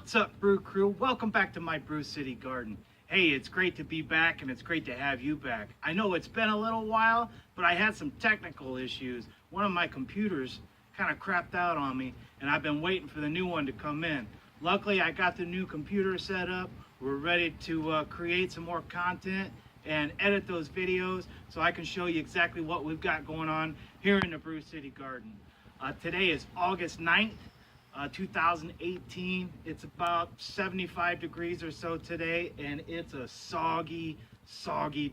What's up, Brew Crew? Welcome back to my Brew City Garden. Hey, it's great to be back and it's great to have you back. I know it's been a little while, but I had some technical issues. One of my computers kind of crapped out on me and I've been waiting for the new one to come in. Luckily, I got the new computer set up. We're ready to create some more content and edit those videos so I can show you exactly what we've got going on here in the Brew City Garden. Today is August 9th. 2018. It's about 75 degrees or so today, and it's a soggy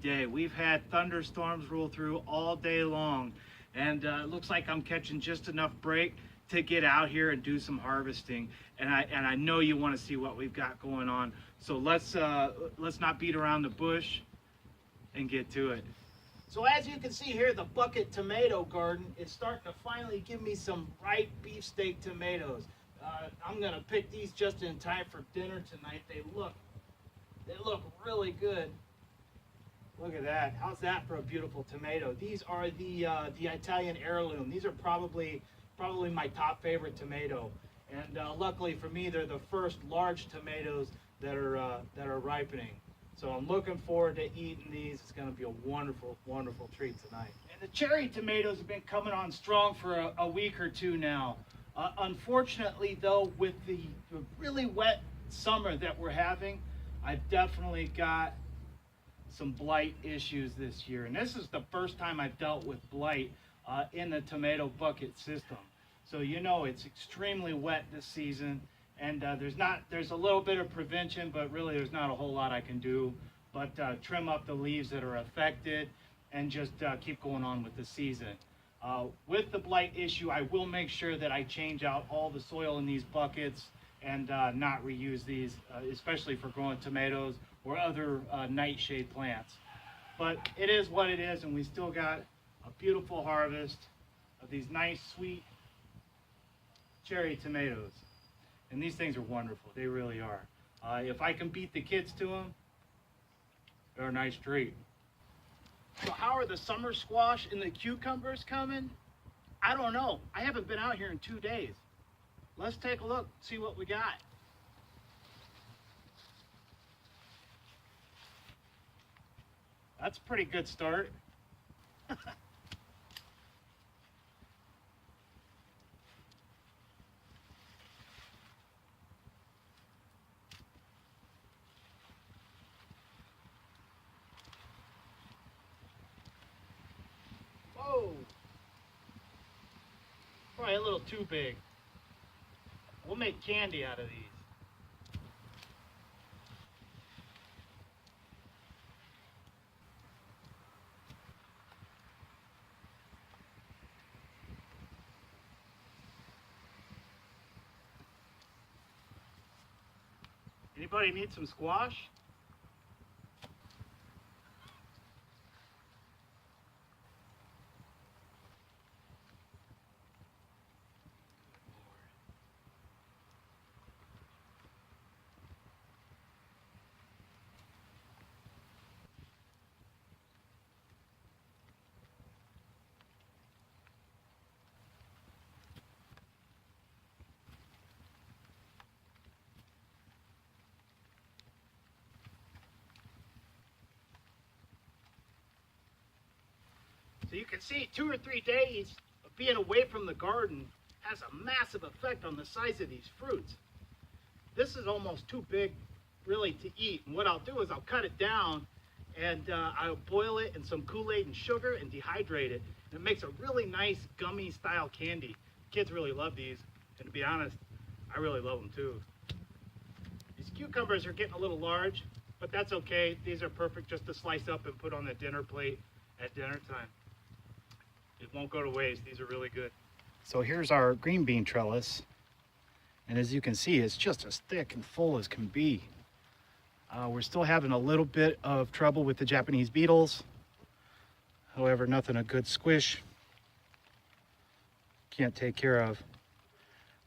day. We've had thunderstorms roll through all day long, and it looks like I'm catching just enough break to get out here and do some harvesting. And I know you want to see what we've got going on. So let's not beat around the bush and get to it. So as you can see here, the bucket tomato garden is starting to finally give me some ripe beefsteak tomatoes. I'm gonna pick these just in time for dinner tonight. They look really good. Look at that. How's that for a beautiful tomato? These are the Italian heirloom. These are probably my top favorite tomato. And luckily for me, they're the first large tomatoes that are ripening. So I'm looking forward to eating these. It's going to be a wonderful, wonderful treat tonight. And the cherry tomatoes have been coming on strong for a week or two now. Unfortunately, though, with the really wet summer that we're having, I've definitely got some blight issues this year. And this is the first time I've dealt with blight in the tomato bucket system. So you know it's extremely wet this season. And there's a little bit of prevention, but really there's not a whole lot I can do but trim up the leaves that are affected and just keep going on with the season. With the blight issue, I will make sure that I change out all the soil in these buckets and not reuse these, especially for growing tomatoes or other nightshade plants. But it is what it is, and we still got a beautiful harvest of these nice, sweet cherry tomatoes. And these things are wonderful. They really are. If I can beat the kids to them, they're a nice treat. So how are the summer squash and the cucumbers coming? I don't know. I haven't been out here in 2 days. Let's take a look, see what we got. That's a pretty good start. Probably a little too big. We'll make candy out of these. Anybody need some squash? So you can see 2 or 3 days of being away from the garden has a massive effect on the size of these fruits. This is almost too big really to eat. And what I'll do is I'll cut it down and I'll boil it in some Kool-Aid and sugar and dehydrate it. And it makes a really nice gummy style candy. Kids really love these. And to be honest, I really love them too. These cucumbers are getting a little large, but that's okay. These are perfect just to slice up and put on the dinner plate at dinner time. It won't go to waste. These are really good. So here's our green bean trellis. And as you can see, it's just as thick and full as can be. We're still having a little bit of trouble with the Japanese beetles. However, nothing a good squish can't take care of.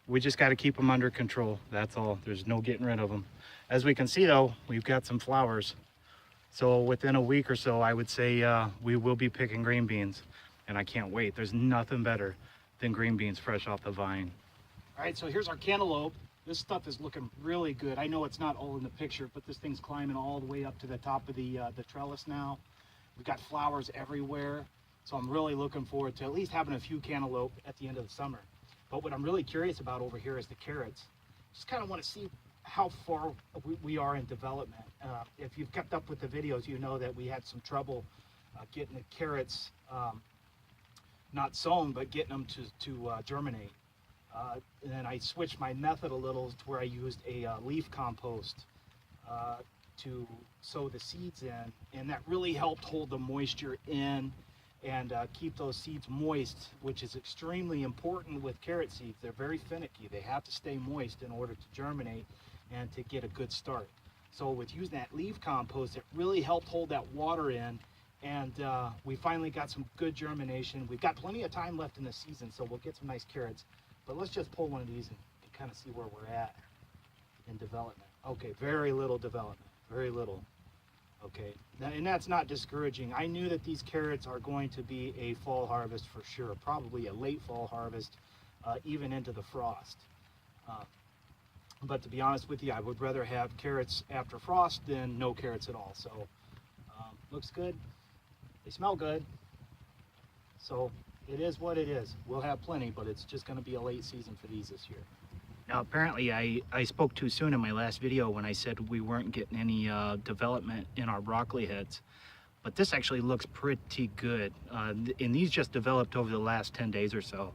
We just got to keep them under control. That's all. There's no getting rid of them. As we can see though, we've got some flowers. So within a week or so, I would say we will be picking green beans. And I can't wait. There's nothing better than green beans fresh off the vine. All right, so here's our cantaloupe. This stuff is looking really good. I know it's not all in the picture, but this thing's climbing all the way up to the top of the trellis now. We've got flowers everywhere, so I'm really looking forward to at least having a few cantaloupe at the end of the summer. But what I'm really curious about over here is the carrots. Just kind of want to see how far we are in development. If you've kept up with the videos, you know that we had some trouble getting the carrots not sown, but getting them to germinate. And then I switched my method a little to where I used a leaf compost to sow the seeds in, and that really helped hold the moisture in and keep those seeds moist, which is extremely important with carrot seeds. They're very finicky. They have to stay moist in order to germinate and to get a good start. So with using that leaf compost, it really helped hold that water in, and we finally got some good germination. We've got plenty of time left in the season, so we'll get some nice carrots. But let's just pull one of these and kind of see where we're at in development. Okay, very little development, very little. Okay, and that's not discouraging. I knew that these carrots are going to be a fall harvest for sure, probably a late fall harvest, even into the frost. But to be honest with you, I would rather have carrots after frost than no carrots at all. So looks good. They smell good. So it is what it is. We'll have plenty, but it's just going to be a late season for these this year. Now, apparently I spoke too soon in my last video when I said we weren't getting any development in our broccoli heads. But this actually looks pretty good. And these just developed over the last 10 days or so.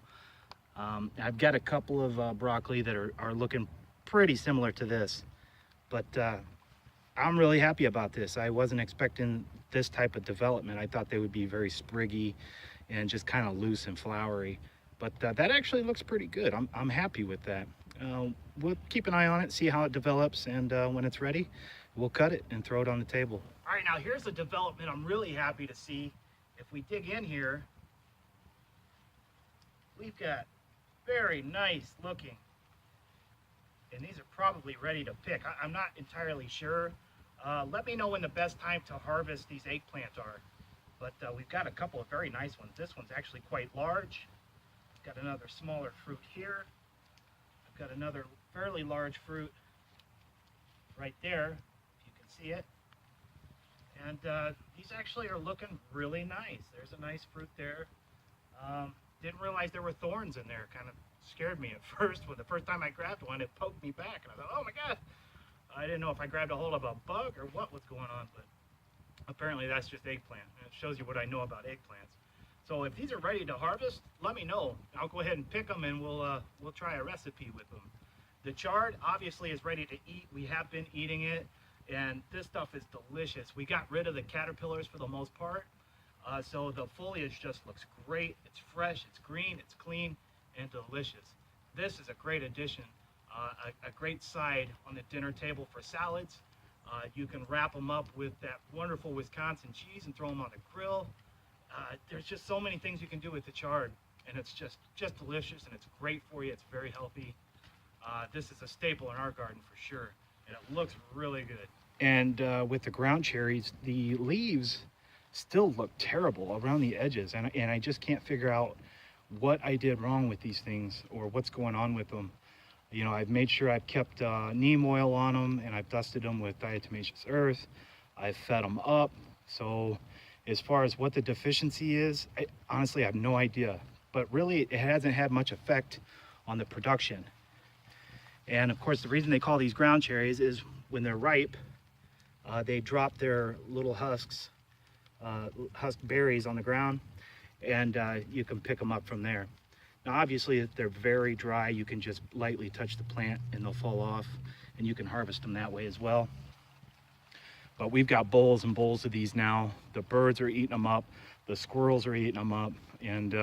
I've got a couple of broccoli that are looking pretty similar to this. But I'm really happy about this. I wasn't expecting this type of development. I thought they would be very spriggy and just kind of loose and flowery. But that actually looks pretty good. I'm happy with that. We'll keep an eye on it, see how it develops, and when it's ready, we'll cut it and throw it on the table. All right, now here's a development I'm really happy to see. If we dig in here, we've got very nice looking, and these are probably ready to pick. I'm not entirely sure. Let me know when the best time to harvest these eggplants are. But we've got a couple of very nice ones. This one's actually quite large. Got another smaller fruit here. I've got another fairly large fruit right there, if you can see it. And these actually are looking really nice. There's a nice fruit there. Didn't realize there were thorns in there. Kind of scared me at first. When the first time I grabbed one, it poked me back. And I thought, oh my God. I didn't know if I grabbed a hold of a bug or what was going on, but apparently that's just eggplant. And it shows you what I know about eggplants. So if these are ready to harvest, let me know. I'll go ahead and pick them, and we'll try a recipe with them. The chard obviously is ready to eat. We have been eating it, and this stuff is delicious. We got rid of the caterpillars for the most part, so the foliage just looks great. It's fresh, it's green, it's clean, and delicious. This is a great addition, a great side on the dinner table for salads. You can wrap them up with that wonderful Wisconsin cheese and throw them on the grill. There's just so many things you can do with the chard, and it's just delicious, and it's great for you. It's very healthy. This is a staple in our garden for sure, and it looks really good. And with the ground cherries, the leaves still look terrible around the edges, and I just can't figure out what I did wrong with these things or what's going on with them. You know, I've made sure I've kept neem oil on them, and I've dusted them with diatomaceous earth. I've fed them up. So as far as what the deficiency is, I honestly have no idea. But really, it hasn't had much effect on the production. And of course, the reason they call these ground cherries is when they're ripe, they drop their little husks, husk berries on the ground, and you can pick them up from there. Now, obviously, if they're very dry, you can just lightly touch the plant and they'll fall off, and you can harvest them that way as well. But we've got bowls and bowls of these now. The birds are eating them up, the squirrels are eating them up, and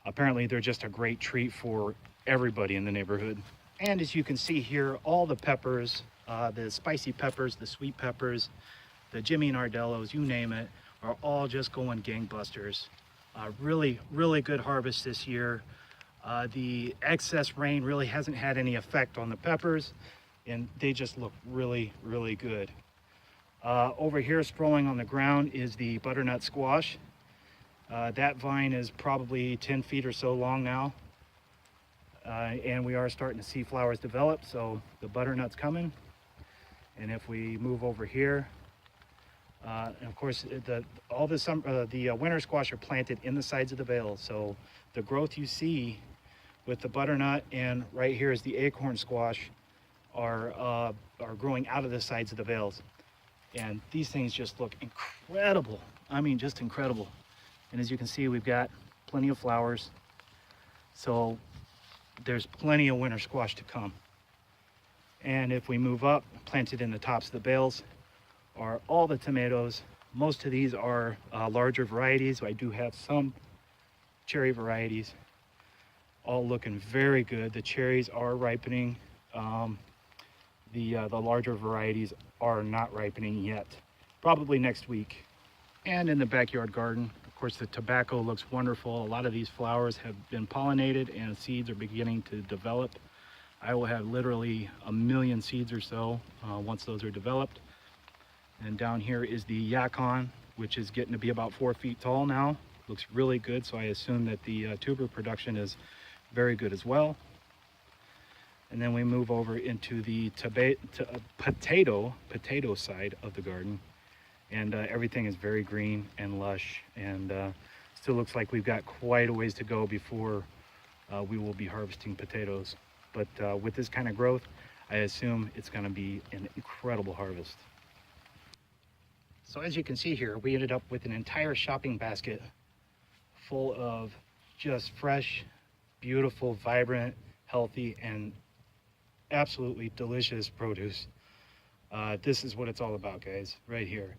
apparently they're just a great treat for everybody in the neighborhood. And as you can see here, all the peppers, the spicy peppers, the sweet peppers, the Jimmy Nardellos, you name it, are all just going gangbusters. Really, really good harvest this year. The excess rain really hasn't had any effect on the peppers, and they just look really, really good. Over here, sprawling on the ground, is the butternut squash. That vine is probably 10 feet or so long now. and we are starting to see flowers develop, so the butternut's coming. And if we move over here, and of course all the winter squash are planted in the sides of the bales, so the growth you see with the butternut and right here is the acorn squash are growing out of the sides of the bales. And these things just look incredible. I mean, just incredible. And as you can see, we've got plenty of flowers. So there's plenty of winter squash to come. And if we move up, planted in the tops of the bales are all the tomatoes. Most of these are larger varieties. I do have some cherry varieties, all looking very good. The cherries are ripening. The larger varieties are not ripening yet, probably next week. And in the backyard garden, of course, the tobacco looks wonderful. A lot of these flowers have been pollinated and seeds are beginning to develop. I will have literally 1 million seeds or so once those are developed. And down here is the yacon, which is getting to be about 4 feet tall now. Looks really good, so I assume that the tuber production is very good as well. And then we move over into the potato side of the garden, and everything is very green and lush, and still looks like we've got quite a ways to go before we will be harvesting potatoes. But with this kind of growth, I assume it's going to be an incredible harvest. So as you can see here, we ended up with an entire shopping basket full of just fresh, beautiful, vibrant, healthy, and absolutely delicious produce. This is what it's all about, guys, right here.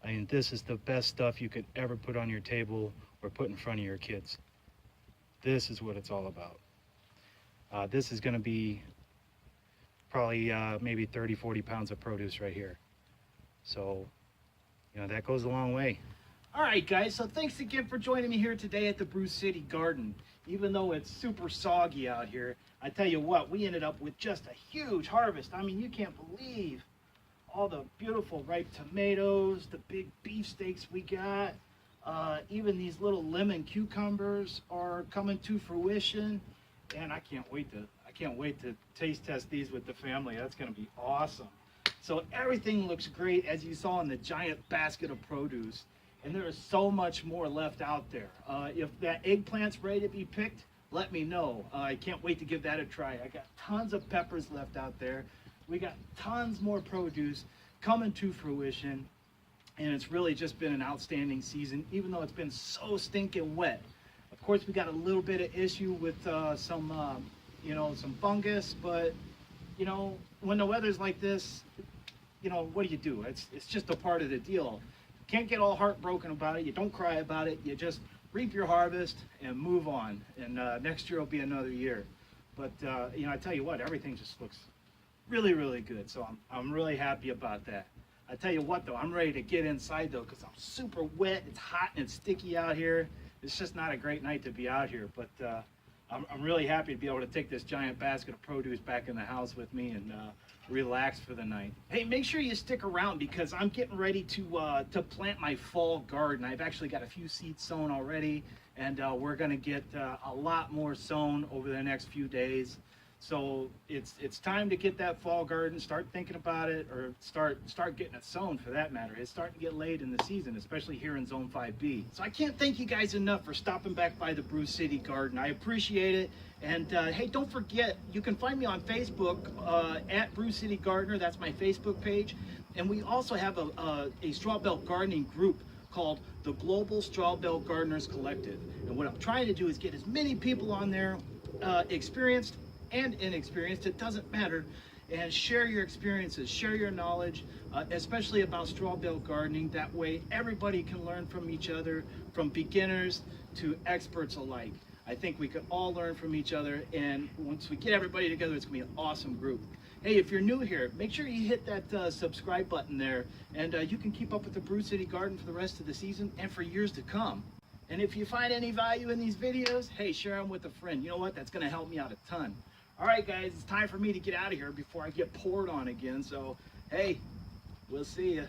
I mean, this is the best stuff you could ever put on your table or put in front of your kids. This is what it's all about. This is going to be probably maybe 30-40 pounds of produce right here. So, you know, that goes a long way. All right, guys, so thanks again for joining me here today at the Brew City Garden. Even though it's super soggy out here, I tell you what, we ended up with just a huge harvest. I mean, you can't believe all the beautiful ripe tomatoes, the big beefsteaks we got. Even these little lemon cucumbers are coming to fruition. And I can't wait to taste test these with the family. That's going to be awesome. So everything looks great, as you saw in the giant basket of produce. And there is so much more left out there. If that eggplant's ready to be picked, let me know. I can't wait to give that a try. I got tons of peppers left out there. We got tons more produce coming to fruition. And it's really just been an outstanding season, even though it's been so stinking wet. Of course, we got a little bit of issue with some fungus, but, you know, when the weather's like this, you know, what do? It's just a part of the deal. Can't get all heartbroken about it. You don't cry about it. You just reap your harvest and move on. And next year will be another year. But, you know, I tell you what, everything just looks really, really good. So I'm really happy about that. I tell you what, though, I'm ready to get inside, though, because I'm super wet. It's hot and it's sticky out here. It's just not a great night to be out here. But I'm really happy to be able to take this giant basket of produce back in the house with me and relax for the night. Hey, make sure you stick around because I'm getting ready to plant my fall garden. I've actually got a few seeds sown already, and we're going to get a lot more sown over the next few days. So it's time to get that fall garden, start thinking about it, or start getting it sown for that matter. It's starting to get late in the season, especially here in Zone 5B. So I can't thank you guys enough for stopping back by the Brew City Garden. I appreciate it. And hey, don't forget, you can find me on Facebook at Brew City Gardener. That's my Facebook page. And we also have a straw bale gardening group called the Global Straw Bale Gardeners Collective. And what I'm trying to do is get as many people on there, experienced and inexperienced, it doesn't matter, and share your experiences, share your knowledge, especially about straw bale gardening. That way everybody can learn from each other, from beginners to experts alike. I think we could all learn from each other, and once we get everybody together, it's gonna be an awesome group. Hey, if you're new here, make sure you hit that subscribe button there, and you can keep up with the Brew City Garden for the rest of the season and for years to come. And if you find any value in these videos, hey, share them with a friend. You know what? That's gonna help me out a ton. All right, guys, it's time for me to get out of here before I get poured on again. So, hey, we'll see ya.